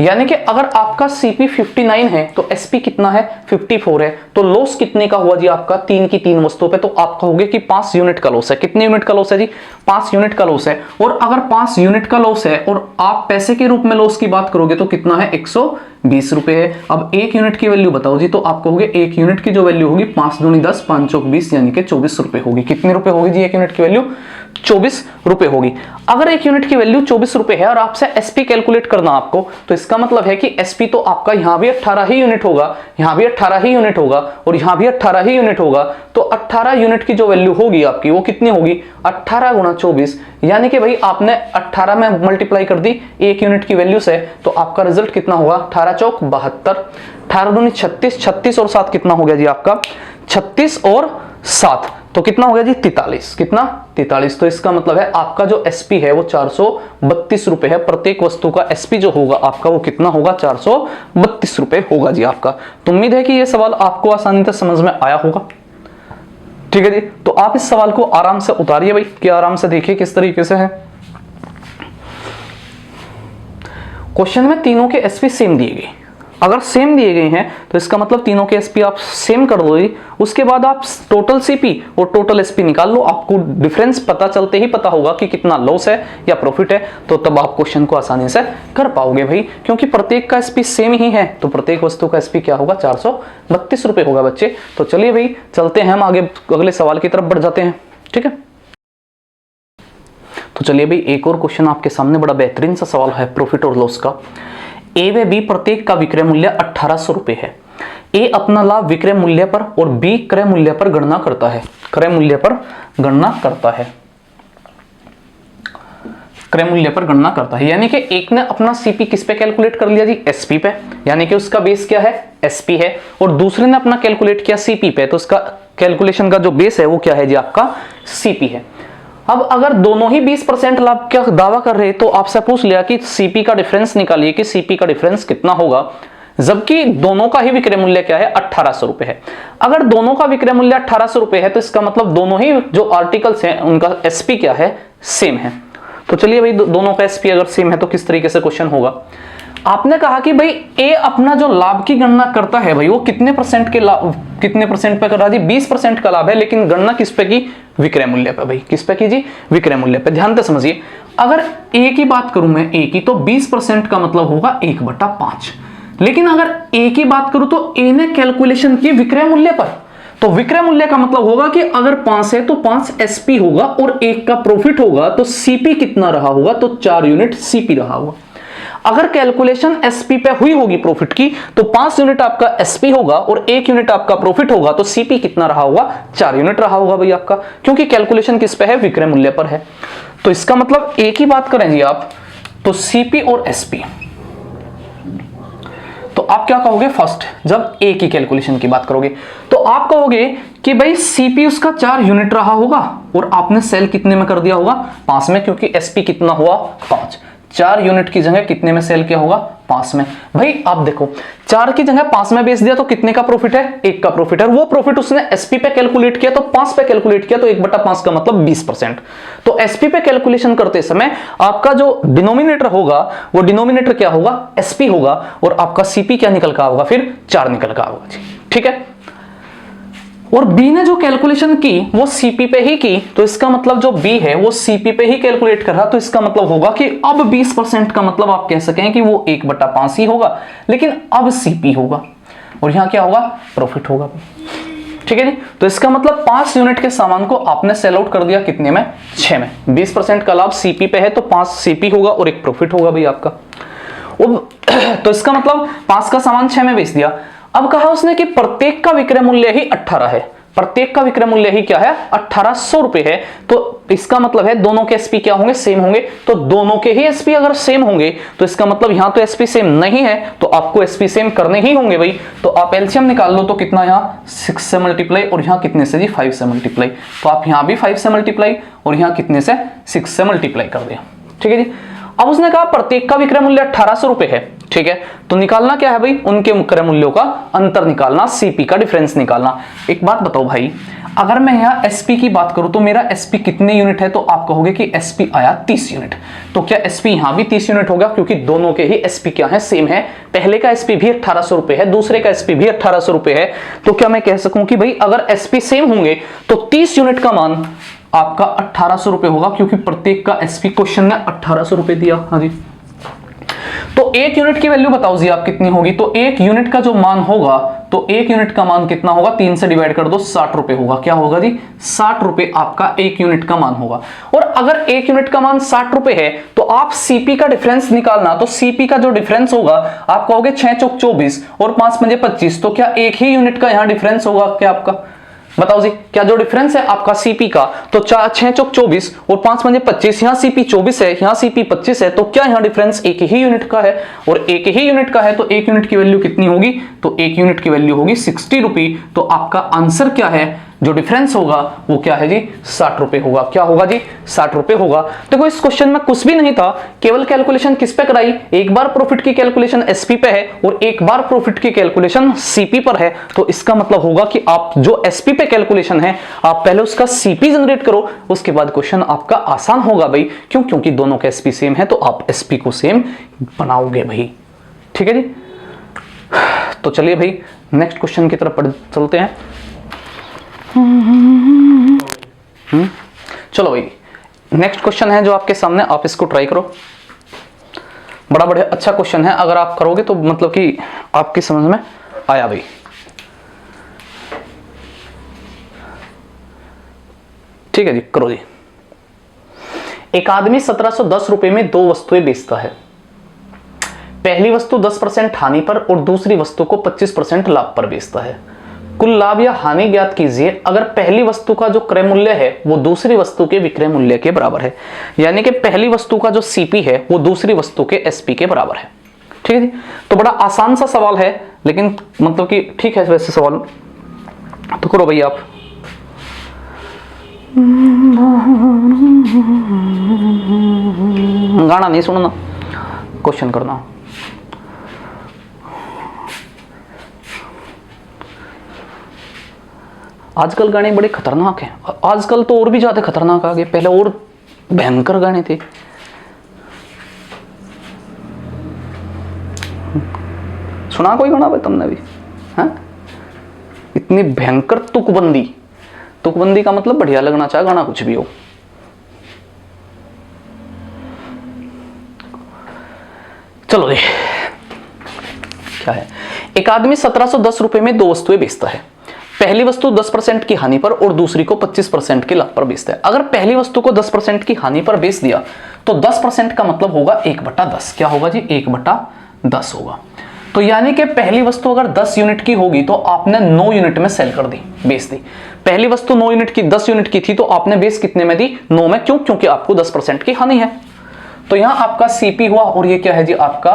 S1: यानी कि अगर आपका सीपी 59 है तो एसपी कितना है, 54 है। तो लॉस कितने का हुआ जी आपका, 3 की 3 वस्तुओं पे, तो आप कहोगे कि 5 यूनिट का लॉस है। कितने यूनिट का लॉस है जी, 5 यूनिट का लॉस है। और अगर 5 यूनिट का लॉस है और आप पैसे के रूप में लॉस की बात करोगे तो कितना है, 120 रुपए है। अब 1 यूनिट की वैल्यू बताओ जी, तो आप कहोगे 1 यूनिट की जो वैल्यू होगी 5 दूनी 10, 5 चौक 20, यानी कि 24 रुपए होगी। कितने रुपए होगी जी 1 यूनिट की वैल्यू, 24 रुपए होगी। अगर 1 यूनिट की वैल्यू 24 रुपए है और आपसे एसपी कैलकुलेट करना आपको, तो इसका मतलब है कि एसपी तो आपका यहां भी 18 ही यूनिट होगा, यहां भी 18 ही यूनिट होगा, और यहां भी 18 ही यूनिट होगा। तो 18 यूनिट की जो वैल्यू होगी आपकी वो कितनी होगी, 18 गुणा 24, यानी कि भाई आपने 18 में मल्टीप्लाई कर दी 1 यूनिट की वैल्यू से, तो आपका रिजल्ट कितना होगा, 18 चौक 72, 18 दूनी 36, 36 और 7 कितना हो गया जी आपका, 36 और 7 तो कितना हो गया जी 43। कितना, 43। तो इसका मतलब है आपका जो एसपी है वो 432 रुपए है। प्रत्येक वस्तु का एसपी जो होगा आपका वो कितना होगा, 432 रुपए होगा जी आपका। तो उम्मीद है कि ये सवाल आपको आसानी से समझ में आया होगा। ठीक है जी, तो आप इस सवाल को आराम से उतारिए भाई, कि आराम से देखिए किस तरीके से है। क्वेश्चन में तीनों के एसपी सेम दिए गए। अगर सेम दिए गए हैं तो इसका मतलब तीनों के एसपी आप सेम कर दो। उसके बाद आप टोटल सीपी और टोटल एसपी निकाल लो, आपको डिफरेंस पता चलते ही पता होगा कि कितना लॉस है या प्रॉफिट है। तो तब आप क्वेश्चन को आसानी से कर पाओगे भाई, क्योंकि प्रत्येक का एसपी सेम ही है। तो प्रत्येक वस्तु का एसपी क्या होगा, 432 रुपए होगा बच्चे। तो चलिए भाई चलते हैं हम आगे, अगले सवाल की तरफ बढ़ जाते हैं। ठीक है, तो चलिए भाई एक और क्वेश्चन आपके सामने, बड़ा बेहतरीन सा सवाल है प्रॉफिट और लॉस का। ए व बी प्रत्येक का विक्रय मूल्य 1800 रुपए है। ए अपना लाभ विक्रय मूल्य पर और बी क्रय मूल्य पर गणना करता है। क्रय मूल्य पर गणना करता है, क्रय मूल्य पर गणना करता है। यानी कि एक ने अपना सीपी किस पे कैलकुलेट कर लिया जी, एसपी पे, यानी कि उसका बेस क्या है, एसपी है। और दूसरे ने अपना कैलकुलेट किया सीपी पे, तो उसका कैलकुलेशन का जो बेस है वो क्या है जी, आपका सीपी है। अब अगर दोनों ही 20% लाभ का दावा कर रहे तो आपसे पूछ लिया कि सीपी का डिफरेंस निकालिए कि सीपी का डिफरेंस कितना होगा, जबकि दोनों का ही विक्रय मूल्य क्या है, 1800 रुपए है। अगर दोनों का विक्रय मूल्य 1800 रुपए है तो इसका मतलब दोनों ही जो आर्टिकल्स हैं उनका एसपी क्या है, सेम है। तो चलिए भाई दोनों का एसपी अगर सेम है तो किस तरीके से क्वेश्चन होगा। आपने कहा कि भाई ए अपना जो लाभ की गणना करता है भाई वो कितने परसेंट के लाभ, कितने परसेंट पे कर रहा है जी, 20% का लाभ है, लेकिन गणना किस पे की, विक्रय मूल्य पे। भाई किस पे की जी, विक्रय मूल्य पे। ध्यान से समझिए, अगर ए की बात करूं मैं, ए की, तो 20% का मतलब होगा 1/5। लेकिन अगर ए की बात करूं तो ए ने कैलकुलेशन की विक्रय मूल्य पर, तो विक्रय मूल्य का मतलब होगा कि अगर 5 है तो 5 एसपी होगा और 1 का प्रॉफिट होगा, तो सीपी कितना रहा होगा, तो 4 यूनिट सीपी रहा होगा। अगर कैलकुलेशन एसपी पे हुई होगी प्रॉफिट की, तो 5 यूनिट आपका एसपी होगा और 1 यूनिट आपका प्रॉफिट होगा, तो सीपी कितना रहा होगा, 4 यूनिट रहा होगा भाई आपका, क्योंकि कैलकुलेशन किस पे है, विक्रय मूल्य पर है। तो इसका मतलब एक ही बात करें जी आप, तो सीपी और एसपी, तो आप क्या कहोगे फर्स्ट, जब ए की कैलकुलेशन की बात करोगे तो आप कहोगे कि भाई सीपी उसका 4 यूनिट रहा होगा और आपने सेल कितने में कर दिया होगा, 5 में, क्योंकि एसपी कितना हुआ, 5। 4 यूनिट की जगह कितने में सेल किया होगा, 5 में। भाई आप देखो 4 की जगह 5 में बेच दिया तो कितने का प्रॉफिट है, 1 का प्रॉफिट है। वो प्रॉफिट उसने एसपी पे कैलकुलेट किया तो 5 पे कैलकुलेट किया, तो 1/5 का मतलब 20%। तो एसपी पे कैलकुलेशन करते समय आपका जो डिनोमिनेटर होगा वो डिनोमिनेटर क्या होगा, एसपी होगा, और आपका सीपी क्या निकल का होगा, फिर 4 निकल का होगा जी, ठीक है। और बी ने जो कैलकुलेशन की वो सीपी पे ही की, तो इसका मतलब जो बी है वो सीपी पे ही कैलकुलेट कर रहा, तो इसका मतलब होगा कि अब 20% का मतलब आप कह सकें कि वो 1/5 ही होगा, लेकिन अब सीपी होगा और यहां क्या होगा, प्रॉफिट होगा, ठीक है जी। तो इसका मतलब 5 यूनिट के सामान को आपने सेल आउट कर दिया कितने में, 6 में। 20% का लाभ सीपी पे है तो 5 सीपी होगा और 1 प्रॉफिट होगा भाई आपका। तो इसका मतलब 5 का सामान 6 में बेच दिया। अब कहा उसने कि प्रत्येक का विक्रय मूल्य ही 18 है, प्रत्येक का विक्रय मूल्य ही क्या है, 1800 रुपए है। तो इसका मतलब है दोनों के एसपी क्या होंगे, सेम होंगे। तो दोनों के ही एसपी अगर सेम होंगे तो इसका मतलब यहां तो एसपी सेम नहीं है, तो आपको एसपी सेम करने ही होंगे भाई। तो आप एलसीएम निकाल लो, तो कितना, यहाँ 6 से मल्टीप्लाई और यहाँ कितने से जी, 5 से मल्टीप्लाई। तो आप यहां भी 5 से मल्टीप्लाई और यहां कितने से, 6 से मल्टीप्लाई कर दिया, ठीक है जी। अब उसने कहा प्रत्येक का विक्रय मूल्य 1800 रुपए है, ठीक है। तो निकालना क्या है भाई, उनके विक्रय मूल्यों का अंतर निकालना, सीपी का डिफरेंस निकालना। एक बात बताओ भाई, अगर मैं यहाँ एसपी की बात करूं तो मेरा एसपी कितने यूनिट है, तो आप कहोगे कि एसपी आया 30 यूनिट। तो क्या एसपी यहां भी 30 यूनिट होगा, क्योंकि दोनों के ही एसपी क्या है, सेम है। पहले का एसपी भी 1800 रुपए है, दूसरे का एसपी भी 1800 रुपए है। तो क्या मैं कह सकूं कि भाई अगर एसपी सेम होंगे तो 30 यूनिट का मान आपका 1800 रुपए होगा, क्योंकि प्रत्येक का एसपी क्वेश्चन ने 1800 रुपए दिया। हाँ जी, तो 1 यूनिट की वैल्यू बताओ जी आप कितनी होगी, तो 1 यूनिट का जो मान होगा, तो 1 यूनिट का मान कितना होगा, 3 से डिवाइड कर दो, 60 रुपए होगा। क्या होगा जी, 60 रुपए आपका 1 यूनिट का मान होगा। और अगर 1 यूनिट का मान 60 रुपए है तो आप सीपी का डिफरेंस निकालना, तो सीपी का जो डिफरेंस होगा आप कहोगे 6 चौक 24 और 5 पंजे 25, तो क्या एक ही यूनिट का यहां डिफरेंस होगा क्या आपका, बताओ जी। क्या जो डिफरेंस है आपका सीपी का, तो 6 चौक 24 और 5 पंजे 25, यहाँ सीपी 24 है, यहाँ सीपी 25 है, तो क्या यहाँ डिफरेंस एक ही यूनिट का है, और एक ही यूनिट का है तो 1 यूनिट की वैल्यू कितनी होगी, तो 1 यूनिट की वैल्यू होगी 60 रुपए। तो आपका आंसर क्या है, जो डिफरेंस होगा वो क्या है जी, 60 रुपए होगा। क्या होगा जी, 60 रुपए होगा। देखो इस क्वेश्चन में कुछ भी नहीं था, केवल कैलकुलेशन किस पे कराई, एक बार प्रॉफिट की कैलकुलेशन एसपी पे है और एक बार प्रॉफिट की कैलकुलेशन सीपी पर है। तो इसका मतलब होगा कि आप जो एसपी पे कैलकुलेशन है आप पहले उसका सीपी जनरेट करो, उसके बाद क्वेश्चन आपका आसान होगा भाई। क्यों, क्योंकि दोनों का एसपी सेम है, तो आप एसपी को सेम बनाओगे भाई, ठीक है जी। तो चलिए भाई नेक्स्ट क्वेश्चन की तरफ चलते हैं। चलो भाई नेक्स्ट क्वेश्चन है जो आपके सामने, आप इसको ट्राई करो। बड़ा बढ़िया अच्छा क्वेश्चन है, अगर आप करोगे तो मतलब कि आपकी समझ में आया भाई। ठीक है जी, करो जी। एक आदमी 1710 रुपए में 2 वस्तुएं बेचता है। पहली वस्तु 10% हानि पर और दूसरी वस्तु को 25% लाभ पर बेचता है। कुल लाभ या हानि ज्ञात कीजिए अगर पहली वस्तु का जो क्रय मूल्य है वो दूसरी वस्तु के विक्रय मूल्य के बराबर है। यानी कि पहली वस्तु का जो सीपी है वो दूसरी वस्तु के एसपी के बराबर है। ठीक है जी। तो बड़ा आसान सा सवाल है, लेकिन मतलब कि ठीक है वैसे सवाल। तो करो भैया आप। गाना नहीं सुनना, क्वेश्चन करना। आजकल गाने बड़े खतरनाक हैं। आजकल तो और भी ज्यादा खतरनाक आ गए, पहले और भयंकर गाने थे। सुना कोई गाना भाई तुमने भी? हाँ, इतनी भयंकर तुकबंदी। तुकबंदी का मतलब बढ़िया लगना चाहे गाना कुछ भी हो। चलो जी, क्या है। एक आदमी 1710 रुपए में 2 वस्तुएं बेचता है। पहली वस्तु 10% की हानि पर और दूसरी को 25% के लाभ पर बेचता है। अगर पहली वस्तु को 10% की हानि पर बेच दिया तो 10% का मतलब होगा 1/10। क्या होगा जी? 1/10 होगा। तो यानी कि पहली वस्तु अगर 10 यूनिट की होगी तो आपने 9 यूनिट में सेल कर दी, बेच दी। पहली वस्तु 9 यूनिट की 10 यूनिट की थी तो आपने बेच कितने में दी? 9 में। क्यों? क्योंकि आपको 10% की हानि है। तो यहां आपका सीपी हुआ और ये क्या है जी? आपका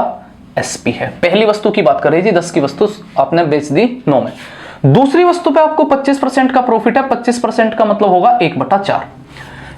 S1: एसपी है। पहली वस्तु की बात करें जी, 10 की वस्तु आपने बेच दी 9 में। दूसरी वस्तु पे आपको 25% का प्रॉफिट है। 25% का मतलब होगा 1/4।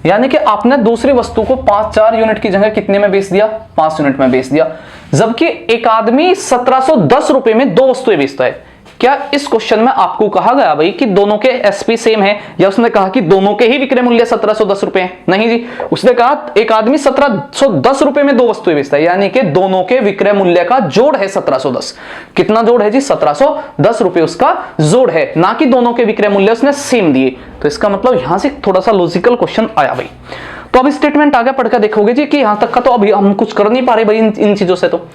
S1: यानी कि आपने दूसरी वस्तु को 4 यूनिट की जगह कितने में बेच दिया? 5 यूनिट में बेच दिया। जबकि एक आदमी 1710 रुपए में 2 वस्तुएं बेचता है। क्या इस क्वेश्चन में आपको कहा गया भाई कि दोनों के एसपी सेम है, या उसने कहा कि दोनों के ही विक्रय मूल्य 1710 रुपए हैं? नहीं जी, उसने कहा एक आदमी 1710 रुपए में 2 वस्तुएं बेचता है, यानी कि दोनों के विक्रय मूल्य का जोड़ है 1710। कितना जोड़ है जी? 1710 रुपए उसका जोड़ है, ना कि दोनों के विक्रय मूल्य उसने सेम दिए। तो इसका मतलब यहां से थोड़ा सा लॉजिकल क्वेश्चन आया भाई। तो अब स्टेटमेंट आगे पढ़कर देखोगे जी कि यहां तक का तो अभी हम कुछ कर नहीं पा रहे भाई इन चीजों से। तो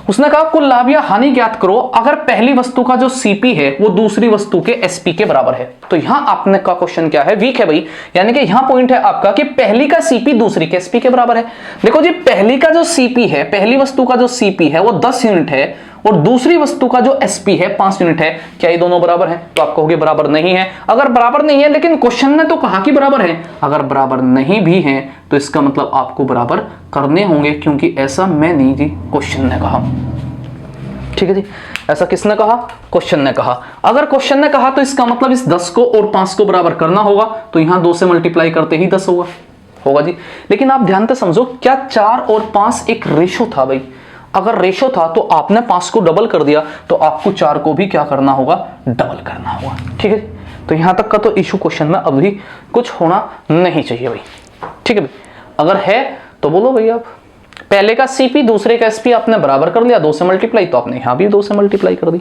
S1: उसने कहा कुल लाभ या हानि ज्ञात करो अगर पहली वस्तु का जो सीपी है वो दूसरी वस्तु के एसपी के बराबर है। तो यहां आपने का क्वेश्चन क्या है? वीक है भाई। यानी कि यहां पॉइंट है आपका कि पहली का सीपी दूसरी के एसपी के बराबर है। देखो जी, पहली का जो सीपी है, पहली वस्तु का जो सीपी है वो 10 यूनिट है और दूसरी वस्तु का जो एसपी है 5 यूनिट है। क्या ये दोनों बराबर हैं? तो आप कहोगे बराबर नहीं है। अगर बराबर नहीं है, लेकिन क्वेश्चन ने तो कहा कि बराबर है, अगर बराबर नहीं भी है तो इसका मतलब आपको बराबर करने होंगे, क्योंकि ऐसा मैं नहीं जी, क्वेश्चन ने कहा। ठीक है जी, ऐसा किसने कहा? क्वेश्चन ने कहा। अगर क्वेश्चन ने कहा तो इसका मतलब इस 10 को और 5 को बराबर करना होगा, तो यहां 2 से मल्टीप्लाई करते ही 10 होगा जी। लेकिन आप ध्यान से समझो, क्या 4 और 5 एक रेशो था भाई? अगर रेशो था तो आपने 5 को डबल कर दिया, तो आपको 4 को भी क्या करना होगा? डबल करना होगा। ठीक है, तो यहां तक का तो इशू क्वेश्चन में अभी कुछ होना नहीं चाहिए भाई। ठीक है भाई, अगर है तो बोलो भाई। आप पहले का सीपी दूसरे का एसपी आपने बराबर कर लिया, 2 से मल्टीप्लाई, तो आपने यहां भी 2 से मल्टीप्लाई कर दी।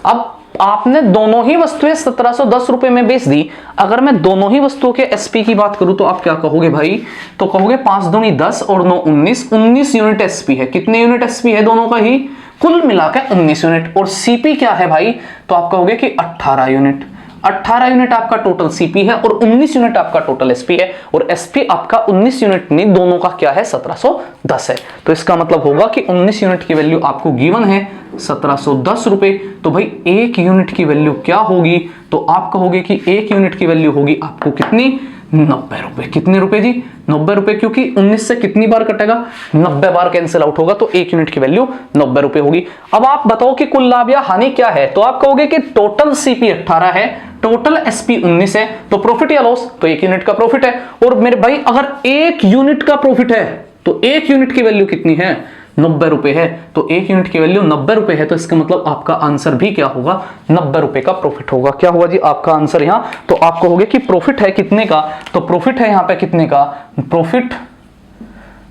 S1: अब आपने दोनों ही वस्तुएं 1710 रुपए में बेच दी। अगर मैं दोनों ही वस्तुओं के एसपी की बात करूं तो आप क्या कहोगे भाई? तो कहोगे 5 दूनी 10 और 9 19 यूनिट एसपी है। कितने यूनिट एसपी है दोनों का ही? कुल मिलाकर 19 यूनिट। और सीपी क्या है भाई? तो आप कहोगे कि 18 यूनिट। 18 यूनिट आपका टोटल सीपी है और 19 यूनिट आपका टोटल एसपी है। और एसपी आपका 19 यूनिट नहीं, दोनों का क्या है? 1710 है। तो इसका मतलब होगा कि 19 यूनिट की वैल्यू आपको गिवन है 1710 रुपए। तो भाई 1 यूनिट की वैल्यू क्या होगी? तो आप कहोगे कि 1 यूनिट की वैल्यू होगी आपको कितनी? 90 रुपए। कितने रुपए जी? 90 रुपए, क्योंकि 19 से कितनी बार कटेगा? 90 बार कैंसिल आउट होगा, तो 1 यूनिट की वैल्यू 90 रुपए होगी। अब आप बताओ कि कुल लाभ या हानि क्या है? तो आप कहोगे कि टोटल सीपी 18 है, टोटल एसपी 19 है, तो प्रॉफिट या लॉस? तो 1 यूनिट का प्रॉफिट है। और मेरे भाई अगर 1 यूनिट का प्रॉफिट है तो 1 यूनिट की वैल्यू कितनी है? 90 रुपए है। तो 1 यूनिट की वैल्यू 90 रुपए है, तो इसका मतलब आपका आंसर भी क्या होगा? 90 रुपए का प्रॉफिट होगा। क्या होगा जी आपका आंसर यहां? तो आप कहोगे कि प्रॉफिट है कितने का? तो प्रॉफिट है यहां पे कितने का? प्रॉफिट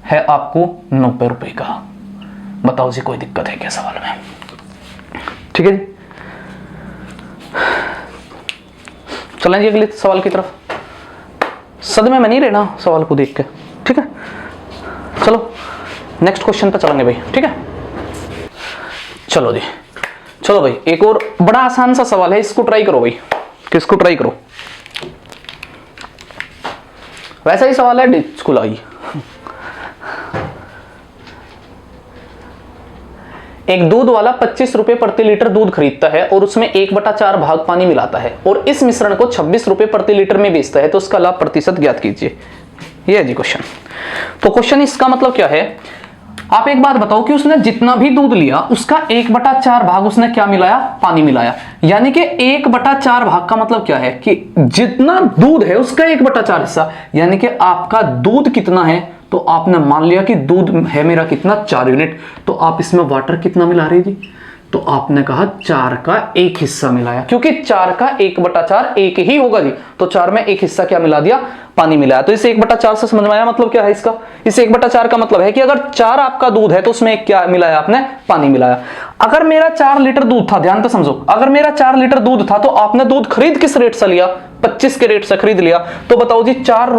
S1: है आपको 90 रुपए का। बताओ जी, कोई दिक्कत है क्या सवाल में? ठीक है जी, चलें जी अगले सवाल की तरफ। सदमे में नहीं रहना सवाल को देख के, ठीक है? चलो नेक्स्ट क्वेश्चन पे चलेंगे भाई। ठीक है, चलो जी, चलो भाई, एक और बड़ा आसान सा सवाल है, इसको ट्राई करो भाई। किसको ट्राई करो? वैसा ही सवाल है, स्कूल आई। एक दूध वाला 25 रुपए प्रति लीटर दूध खरीदता है और उसमें 1/4 भाग पानी मिलाता है और इस मिश्रण को 26 रुपए प्रति लीटर में बेचता है, तो उसका लाभ प्रतिशत ज्ञात कीजिए। ये है जी क्वेश्चन। तो क्वेश्चन इसका मतलब क्या है? आप एक बात बताओ कि उसने जितना भी दूध लिया उसका 1/4 भाग उसने क्या मिलाया? पानी मिलाया। यानी कि 1/4 भाग का मतलब क्या है कि जितना दूध है उसका 1/4 हिस्सा। यानी कि आपका दूध कितना है? तो आपने मान लिया कि दूध है मेरा कितना? 4 यूनिट। तो आप इसमें वाटर कितना मिला रहे जी? तो आपने कहा 4 का 1 हिस्सा मिलाया, क्योंकि 4 का 1/4 1 ही होगा जी। तो 4 में 1 हिस्सा क्या मिला दिया? पानी मिलाया। तो इस 1/4 से समझ में आया मतलब क्या है इसका? इस 1/4 का मतलब है कि अगर 4 आपका दूध है तो उसमें क्या मिलाया आपने? पानी मिलाया। अगर मेरा 4 लीटर दूध था, ध्यान से समझो, अगर मेरा 4 लीटर दूध था तो आपने दूध खरीद किस रेट से लिया? 25 के रेट से खरीद लिया। तो बताओ जी, 4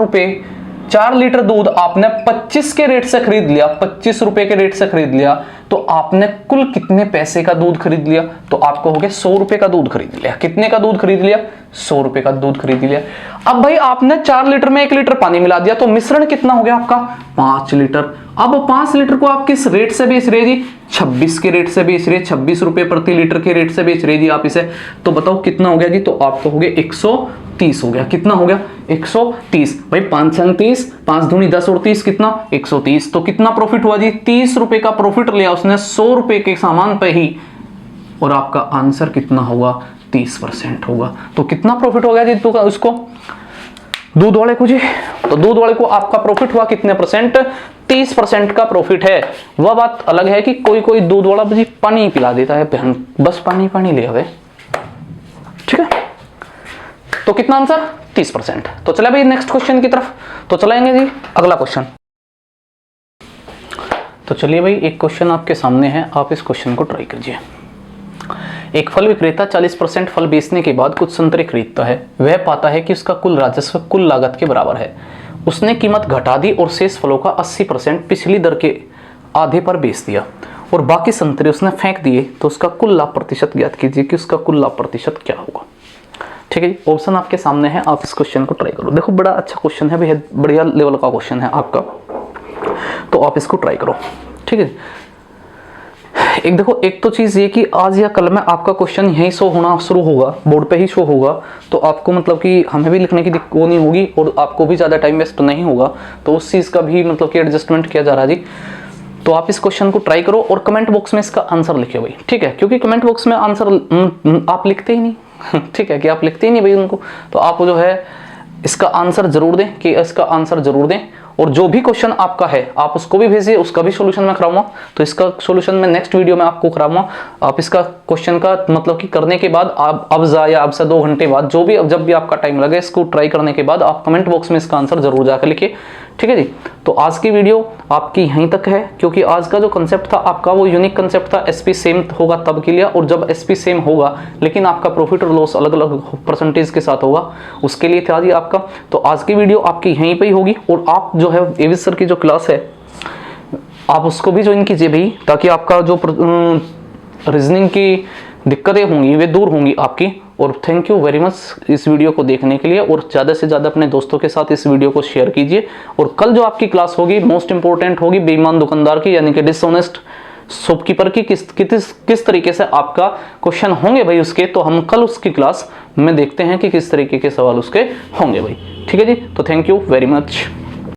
S1: 4 लीटर दूध आपने 25 के रेट से खरीद लिया, 25 रुपए के रेट से खरीद लिया, तो आपने कुल कितने पैसे का दूध खरीद लिया? तो आपको हो गया 100 रुपए का दूध खरीद लिया। कितने का दूध खरीद लिया? 100 रुपए का दूध खरीद लिया। अब भाई आपने 4 लीटर में 1 लीटर पानी मिला दिया, तो मिश्रण कितना हो गया आपका? 5 लीटर। अब 5 लीटर को आप किस रेट से बेच रहे जी? 26 के रेट से बेच रहे, 26 रुपए प्रति लीटर के रेट से बेच रहे जी आप इसे। तो बताओ कितना हो गया जी? तो आपको हो गया 130 हो गया। कितना हो गया? 130। भाई 5 छंग 30, 5 दूनी 10 और 30 कितना? 130। तो कितना प्रॉफिट हुआ जी? 30 रुपए का प्रॉफिट लिया उसने 100 रुपए के सामान पे ही, और आपका आंसर कितना होगा? 30% होगा। तो कितना प्रॉफिट हो गया जी उसको, दूध वाले को जी? तो दूध वाले को आपका प्रॉफिट हुआ कितने परसेंट? 30% का प्रॉफिट है। वह बात अलग है कि कोई कोई दूध वाला जी पानी पिला देता है, बस पानी पानी ले आवे, ठीक है। तो कितना आंसर? 30%। तो चले भाई नेक्स्ट क्वेश्चन की तरफ, तो चलेंगे जी अगला क्वेश्चन। तो चलिए भाई एक क्वेश्चन आपके सामने है, आप इस क्वेश्चन को ट्राई कीजिए। एक फल विक्रेता 40% फल बेचने के बाद कुछ संतरे खरीदता है। वह पाता है कि उसका कुल राजस्व कुल लागत के बराबर है। उसने कीमत घटा दी और शेष फलों का 80% पिछली दर के आधे पर बेच दिया और बाकी संतरे उसने फेंक दिए। तो उसका कुल लाभ प्रतिशत ज्ञात कीजिए कि उसका कुल लाभ प्रतिशत क्या होगा। ठीक है जी, ऑप्शन आपके सामने है, आप इस क्वेश्चन को ट्राई करो। देखो बड़ा अच्छा क्वेश्चन है, बेहद बढ़िया लेवल का क्वेश्चन है आपका, तो आप इसको ट्राई करो। ठीक है, एक देखो, एक तो चीज ये कि आज या कल में आपका क्वेश्चन यही शो होना शुरू होगा, बोर्ड पे ही शो होगा, तो आपको मतलब कि हमें भी लिखने की दिक्कत नहीं होगी और आपको भी ज़्यादा टाइम वेस्ट नहीं होगा। तो उस चीज़ का भी मतलब कि एडजस्टमेंट किया जा रहा है जी। तो आप इस क्वेश्चन को ट्राई करो और कमेंट बॉक्स में इसका आंसर लिखिए भाई, ठीक है, क्योंकि कमेंट बॉक्स में आंसर आप लिखते ही नहीं ठीक है, कि आप लिखते ही नहीं भाई उनको, तो आप जो है इसका आंसर जरूर दें, कि इसका आंसर जरूर दें। और जो भी क्वेश्चन आपका है आप उसको भी भेजिए, उसका भी सॉल्यूशन मैं कराऊंगा। तो इसका सॉल्यूशन मैं नेक्स्ट वीडियो में आपको कराऊंगा। आप इसका क्वेश्चन का मतलब कि करने के बाद आप अब या अब से 2 घंटे बाद, जो भी जब भी आपका टाइम लगे, इसको ट्राई करने के बाद आप कमेंट बॉक्स में इसका आंसर जरूर जाकर लिखिए, ठीक है जी। तो आज की वीडियो आपकी यहीं तक है, क्योंकि आज का जो कंसेप्ट था आपका वो यूनिक कंसेप्ट था। एसपी सेम होगा तब के लिए, और जब एसपी सेम होगा लेकिन आपका प्रॉफिट और लॉस अलग अलग परसेंटेज के साथ होगा, उसके लिए था जी आपका। तो आज की वीडियो आपकी यहीं पे ही होगी, और आप जो है एविस सर की जो क्लास है आप उसको भी ज्वाइन कीजिए भाई, ताकि आपका जो रीजनिंग की दिक्कतें होंगी वे दूर होंगी आपकी। और थैंक यू वेरी मच इस वीडियो को देखने के लिए, और ज़्यादा से ज़्यादा अपने दोस्तों के साथ इस वीडियो को शेयर कीजिए। और कल जो आपकी क्लास होगी मोस्ट इंपॉर्टेंट होगी बेईमान दुकानदार की, यानी कि डिसऑनेस्ट शॉपकीपर की, किस तरीके से आपका क्वेश्चन होंगे भाई उसके। तो हम कल उसकी क्लास में देखते हैं कि किस तरीके के सवाल उसके होंगे भाई, ठीक है जी। तो थैंक यू वेरी मच।